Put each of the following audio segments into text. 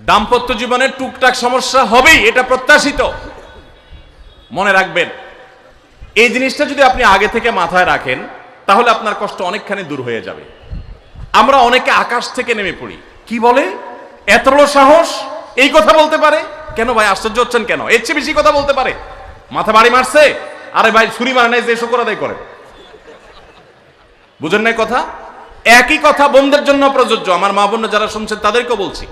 দাম্পত্য জীবনে টুকটাক সমস্যা হবেই, এটা প্রত্যাশিত। মনে রাখবেন, এই জিনিসটা যদি আপনি আগে থেকে মাথায় রাখেন তাহলে আপনার কষ্ট অনেকখানি দূর হয়ে যাবে। আমরা অনেকে আকাশ থেকে নেমে পড়ি, কি বলে এত বড় সাহস, এই কথা বলতে পারে কেন? ভাই আশ্চর্য হচ্ছেন কেন? এর চেয়ে বেশি কথা বলতে পারে, মাথা বাড়ি মারছে। আরে ভাই ছুরি মারে নাই যে শুকর আদায় করে, বুঝেন নাই কথা? একই কথা বোনদের জন্য প্রযোজ্য। আমার মা বোন যারা শুনছেন তাদেরকেও বলছি,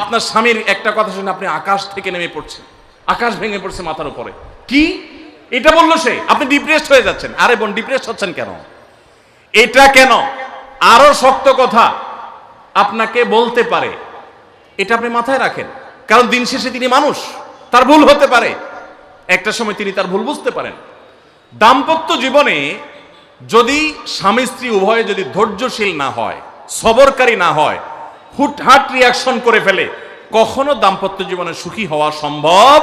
আপনার স্বামীর একটা কথা শুনে আপনি আকাশ থেকে নেমে পড়ছেন, আকাশ ভেঙে পড়ছে মাথার উপরে, কি এটা বললো সে, আপনি ডিপ্রেসড হয়ে যাচ্ছেন। আরে বোন ডিপ্রেসড হচ্ছেন কেন? এটা কেন? আরো শক্ত কথা আপনাকে বলতে পারে, এটা আপনি মাথায় রাখেন। কারণ দিন শেষে তিনি মানুষ, তার ভুল হতে পারে, একটা সময় তিনি তার ভুল বুঝতে পারেন। দাম্পত্য জীবনে যদি স্বামী স্ত্রী উভয়ে যদি ধৈর্যশীল না হয়, সবরকারী না হয়, হুটহাট রিয়াকশন করে ফেলে, কখনো দাম্পত্য জীবনে সুখী হওয়া সম্ভব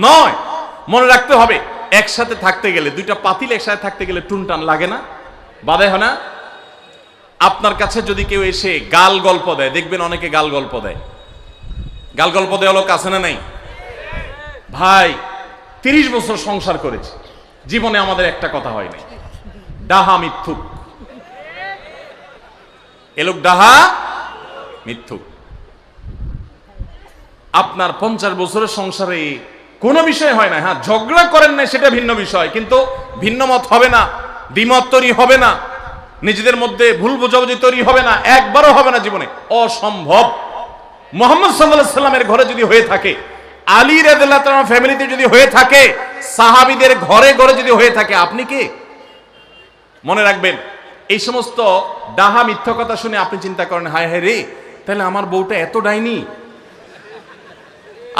নয়। মনে রাখতে হবে, একসাথে থাকতে গেলে, দুইটা পাতিল একসাথে থাকতে গেলে টুনটান লাগে না, বাধে হয় না? আপনার কাছে যদি কেউ এসে গাল গল্প দেয়, দেখবেন অনেকে গাল গল্প দেয়, গাল গল্প দেওয়া লোক আছে না নাই? ভাই 30 বছর সংসার করেছি, জীবনে আমাদের একটা কথা হয় নাই, ডাহা মিথ্যুক, এ লোক ডাহা মিথ্যুক। আপনার 50 বছরের সংসারে কোনো বিষয় হয় না, হ্যাঁ ঝগড়া করেন না সেটা ভিন্ন বিষয়, কিন্তু ভিন্ন মত হবে না, দ্বিমত তৈরি হবে না, নিজেদের মধ্যে ভুল বোঝাবুঝি তৈরি হবে না, একবারও হবে না জীবনে, অসম্ভব। মুহাম্মদ সাল্লাল্লাহু আলাইহি সাল্লামের ঘরে যদি হয়ে থাকে, আলী রাদিয়াল্লাহু তাআলা ফ্যামিলিতে যদি হয়ে থাকে, সাহাবীদের ঘরে ঘরে যদি হয়ে থাকে, আপনি কে? মনে রাখবেন, এই সমস্ত ডাহা মিথ্যা কথা শুনে আপনি চিন্তা করেন, হায় হায় রে, তাহলে আমার বউটা এত ডাইনি।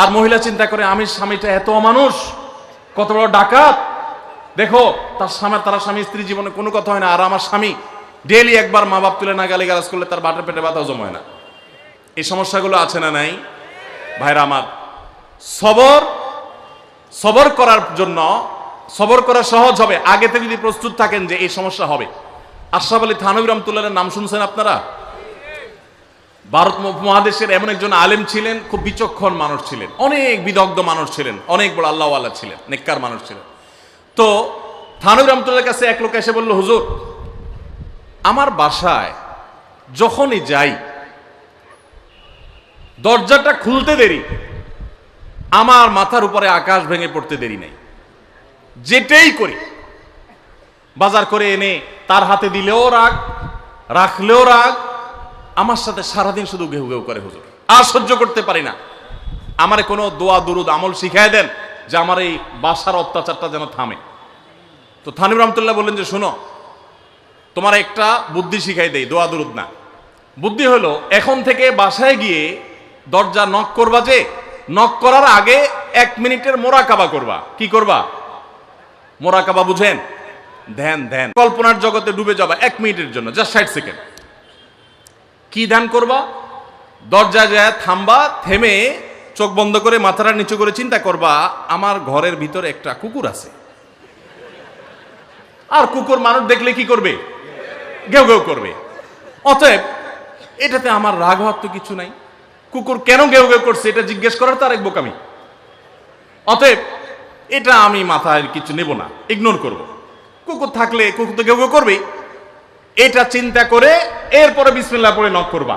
আর মহিলা চিন্তা করে, আমি স্বামীটা এত অমানুষ, কত বড় ডাকাত। দেখো তারা স্বামী স্ত্রী জীবনে কোনো কথা হয় না, আর আমার স্বামী ডেইলি একবার মা বাপ তুলে না গালি গালাজ করলে তার বাটের পেটে ব্যথা জমা হয় না। এই সমস্যাগুলো আছে না নাই? ভাইরা আমার, সবর করার জন্য, সবর করা সহজ হবে আগে থেকে যদি প্রস্তুত থাকেন যে এই সমস্যা হবে। আশরাফ আলী থানভী রাহমাতুল্লাহর নাম শুনছেন আপনারা? ভারত মহাদেশের এমন একজন আলেম ছিলেন, খুব বিচক্ষণ মানুষ ছিলেন, অনেক বিদগ্ধ মানুষ ছিলেন, অনেক বড় আল্লাহওয়ালা ছিলেন, নেককার মানুষ ছিলেন। তো থানভী রাহমাতুল্লাহর কাছে এক লোক এসে বলল, হুজুর আমার বাসায় যখনই যাই দরজাটা খুলতে দেরি, আমার মাথার উপরে আকাশ ভেঙে পড়তে দেরি নাই, যেটাই করি বাজার করে এনে তার হাতে দিলেও রাগ, রাখলেও রাগ, আমার সাথে সারাদিন শুধু ঘেউ ঘেউ করে, হুজুর আর সহ্য করতে পারি না, আমারে কোনো দোয়া দুরুদ আমল শিখাই দেন যে আমার এই বাসার অত্যাচারটা যেন থামে। তো থানভী রাহমাতুল্লাহ বললেন যে শোনো, তোমার একটা বুদ্ধি শিখাই দেই, দোয়া দুরুদ না। বুদ্ধি হলো, এখন থেকে বাসায় গিয়ে দরজা নক করবা, যে নক করার আগে 1 মিনিটের মোরাকাবা করবা। কি করবা? মোরাকাবা বুঝেন? ধ্যান, ধ্যান, কল্পনার জগতে ডুবে যাবা 1 মিনিটের জন্য, জাস্ট 60 সেকেন্ড। কি ধ্যান করবা? দরজায় যায় থামবা, থেমে চোখ বন্ধ করে মাথাটা নিচু করে চিন্তা করবা, আমার ঘরের ভিতরে একটা কুকুর আছে, আর কুকুর মানুষ দেখলে কি করবে? ঘেউ ঘেউ করবে। অতএব এটাতে আমার রাগ হওয়ার তো কিছু নাই, কুকুর কেন ঘেউ ঘেউ করছে এটা জিজ্ঞেস করার তো আরেক বোকামি। অতএব এটা আমি মাথায় কিছু নেব না, ইগনোর করব। কুকুর থাকলে কুকুর তো ঘেউ ঘেউ করবেই, এটা চিন্তা করে এরপরে বিসমিল্লাহ পড়ে নক করবা।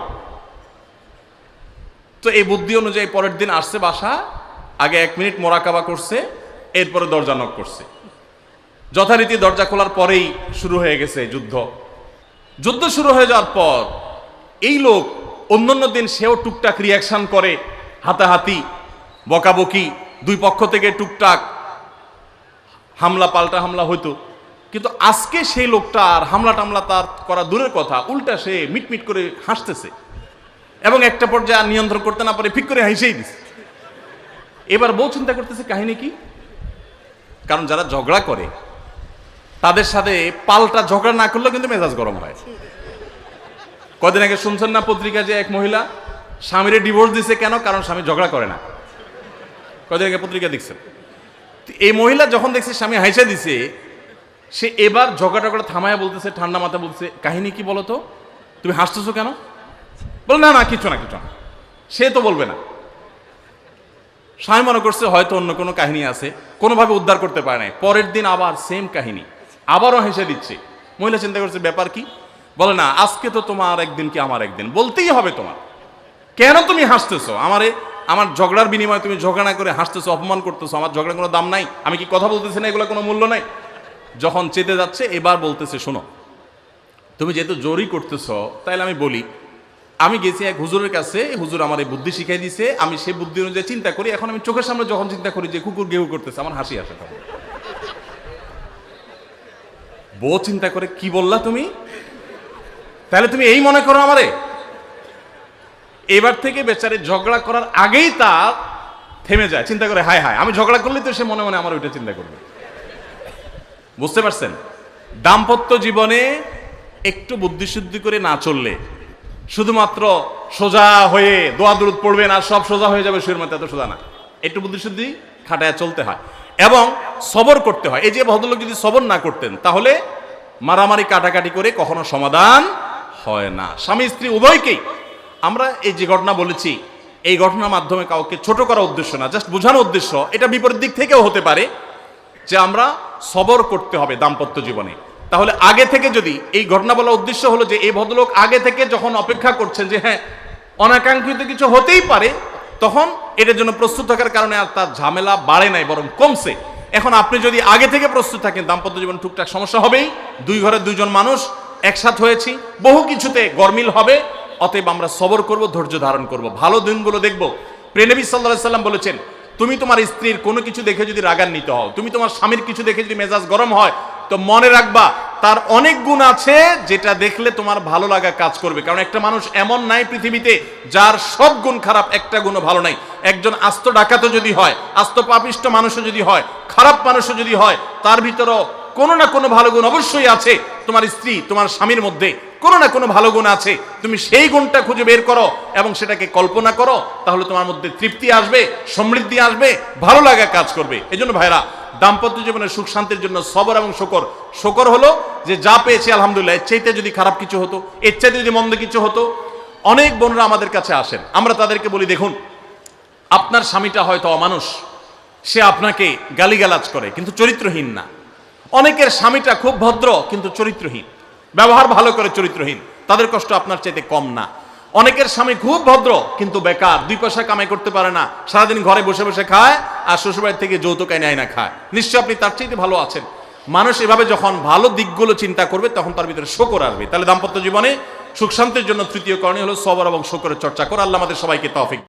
তো এই বুদ্ধি অনুযায়ী পরের দিন আসছে বাসা, আগে 1 মিনিট মোরাকাবা করছে, এরপরে দরজা নক করছে। যথারীতি দরজা খোলার পরেই শুরু হয়ে গেছে যুদ্ধ শুরু হয়ে যাওয়ার পর এই লোক অন্যান্য দিন সেও টুকটাক রিয়াকশন করে, হাতাহাতি, বকাবকি, দুই পক্ষ থেকে টুকটাক হামলা পাল্টা হামলা হইতো, কিন্তু আজকে সেই লোকটা আর হামলা টামলা তার করা দূরের কথা, উল্টা সে মিটমিট করে হাসতেছে, এবং একটা পর্যায়ে আর নিয়ন্ত্রণ করতে না পারে ফিক করে হাসেই দিছে। এবার বউ চিন্তা করতেছে কাহিনী কি, কারণ যারা ঝগড়া করে তাদের সাথে পাল্টা ঝগড়া না করলেও কিন্তু মেজাজ গরম হয়। কদিন আগে শুনছেন না পত্রিকা, যে এক মহিলা স্বামীরে ডিভোর্স দিছে, কেন? কারণ স্বামী ঝগড়া করে না। কদিন আগে পত্রিকা দেখছেন। এই মহিলা যখন দেখছে স্বামী হাইসা দিছে, সে এবার ঝগড়া করে থামায়া বলতেছে, ঠান্ডা মাথা বলছে, কাহিনী কি বলো তো, তুমি হাসতেছো কেন? বল না না কিছু না কিছু না। সে তো বলবে না, স্বামী মনে করছে হয়তো অন্য কোনো কাহিনী আছে, কোনোভাবে উদ্ধার করতে পারে নাই। পরের দিন আবার সেম কাহিনী, আবারও হেসে দিচ্ছে। মহিলা চিন্তা করছে ব্যাপার কি, বলে না আজকে তো তোমার একদিন কি আমার একদিন, বলতেই হবে তোমার। কেন তুমি হাসতেছো আমারে? আমার ঝগড়ার বিনিময়ে তুমি ঝগড়া না করে হাসতেছো, অপমান করতেছো। আমার ঝগড়ার কোনো দাম নাই? আমি কি কথা বলতেছি না, এগুলো কোনো মূল্য নাই? যখন চেতে যাচ্ছে এবার বলতেছে, শোনো তুমি যেহেতু জোরই করতেছো, তাইলে আমি বলি, আমি গেছি এক হুজুরের কাছে, হুজুর আমার এই বুদ্ধি শিখাই দিছে, আমি সেই বুদ্ধি অনুযায়ী চিন্তা করি। এখন আমি চোখের সামনে যখন চিন্তা করি যে কুকুর গেউ করতেছে, আমার হাসি আসে। তখন বউ চিন্তা করে, কি বললা তুমি? তাহলে তুমি এই মনে করো আমারে? এবার থেকে বেচারে ঝগড়া করার আগেই তার থেমে যায়, চিন্তা করে হায় হায় আমি ঝগড়া করলে তো সে মনে মনে আমার ওইটা চিন্তা করবে। বুঝতে পারছেন? দাম্পত্য জীবনে একটু বুদ্ধিশুদ্ধি করে না চললে, শুধুমাত্র সোজা হয়ে দোয়া দুরুদ পড়বেন আর সব সোজা হয়ে যাবে, শুয়ের মতো, এত সোজা না। একটু বুদ্ধিশুদ্ধি খাটায় চলতে হয় এবং সবর করতে হয়। এই যে ভদ্রলোক যদি সবর না করতেন, তাহলে মারামারি কাটাকাটি করে কখনো সমাধান হয় না। স্বামী স্ত্রী উভয়কেই আমরা এই যে ঘটনা বলেছি, এই ঘটনার মাধ্যমে কাউকে ছোট করার উদ্দেশ্য না, জাস্ট বোঝানোর উদ্দেশ্য। এটা বিপরীত দিক থেকেও হতে পারে যে আমরা সবর করতে হবে দাম্পত্য জীবনে। তাহলে আগে থেকে যদি এই ঘটনা বলার উদ্দেশ্য হলো যে এই ভদ্রলোক আগে থেকে যখন অপেক্ষা করছেন যে হ্যাঁ অনাকাঙ্ক্ষিত কিছু হতেই পারে, তখন এটার জন্য প্রস্তুত থাকার কারণে আর তার ঝামেলা বাড়ে নাই, বরং কমছে। এখন আপনি যদি আগে থেকে প্রস্তুত থাকেন, দাম্পত্য জীবন টুকটাক সমস্যা হবেই। দুই ঘরের দুইজন মানুষ একসাথে হয়েছি, বহু কিছুতে গরমিল হবে। অতএব আমরা সবর করব, ধৈর্য ধারণ করব, ভালো দিনগুলো দেখব। প্রিয় নবী সাল্লাল্লাহু আলাইহি সাল্লাম বলেছেন, তুমি তোমার স্ত্রীর কোনো কিছু দেখে যদি রাগান্বিত হও, তুমি তোমার স্বামীর কিছু দেখে যদি মেজাজ গরম হয়, তো মনে রাখবা তার অনেক গুণ আছে যেটা দেখলে তোমার ভালো লাগা কাজ করবে। কারণ একটা মানুষ এমন নাই পৃথিবীতে যার সব গুণ খারাপ, একটা গুণও ভালো নাই। একজন আস্ত ডাকাতও যদি হয়, আস্ত পাপিষ্ট মানুষও যদি হয়, খারাপ মানুষও যদি হয়, তার ভিতরও কোনো না কোনো ভালো গুণ অবশ্যই আছে। তোমার স্ত্রী, তোমার স্বামীর মধ্যে কোনো না কোনো ভালো গুণ আছে। তুমি সেই গুণটা খুঁজে বের করো এবং সেটাকে কল্পনা করো, তাহলে তোমার মধ্যে তৃপ্তি আসবে, সমৃদ্ধি আসবে, ভালো লাগা কাজ করবে। এই জন্য ভাইরা, দাম্পত্য জীবনের সুখ শান্তির জন্য সবর এবং শকর। শকর হলো যে যা পেয়েছি আলহামদুলিল্লাহ, এর চাইতে যদি খারাপ কিছু হতো, এর চাইতে যদি মন্দ কিছু হতো। অনেক বোনরা আমাদের কাছে আসেন, আমরা তাদেরকে বলি, দেখুন আপনার স্বামীটা হয়তো অমানুষ, সে আপনাকে গালিগালাজ করে কিন্তু চরিত্রহীন না। অনেকের স্বামীটা খুব ভদ্র কিন্তু চরিত্রহীন, ব্যবহার ভালো করে চরিত্রহীন, তাদের কষ্ট আপনার চাইতে কম না। অনেকের স্বামী খুব ভদ্র কিন্তু বেকার, দুই পয়সা কামাই করতে পারে না, সারাদিন ঘরে বসে বসে খায় আর শ্বশুরবাড়ি থেকে যৌতুক এনে আয়না খায়, নিশ্চয় আপনি তার চাইতে ভালো আছেন। মানুষ এভাবে যখন ভালো দিকগুলো চিন্তা করবে, তখন তার ভিতরে শকর আসবে। তাহলে দাম্পত্য জীবনে সুখ শান্তির জন্য তৃতীয় করণীয় হলো সবর এবং শকরের চর্চা করা। আল্লাহ আমাদের সবাইকে তৌফিক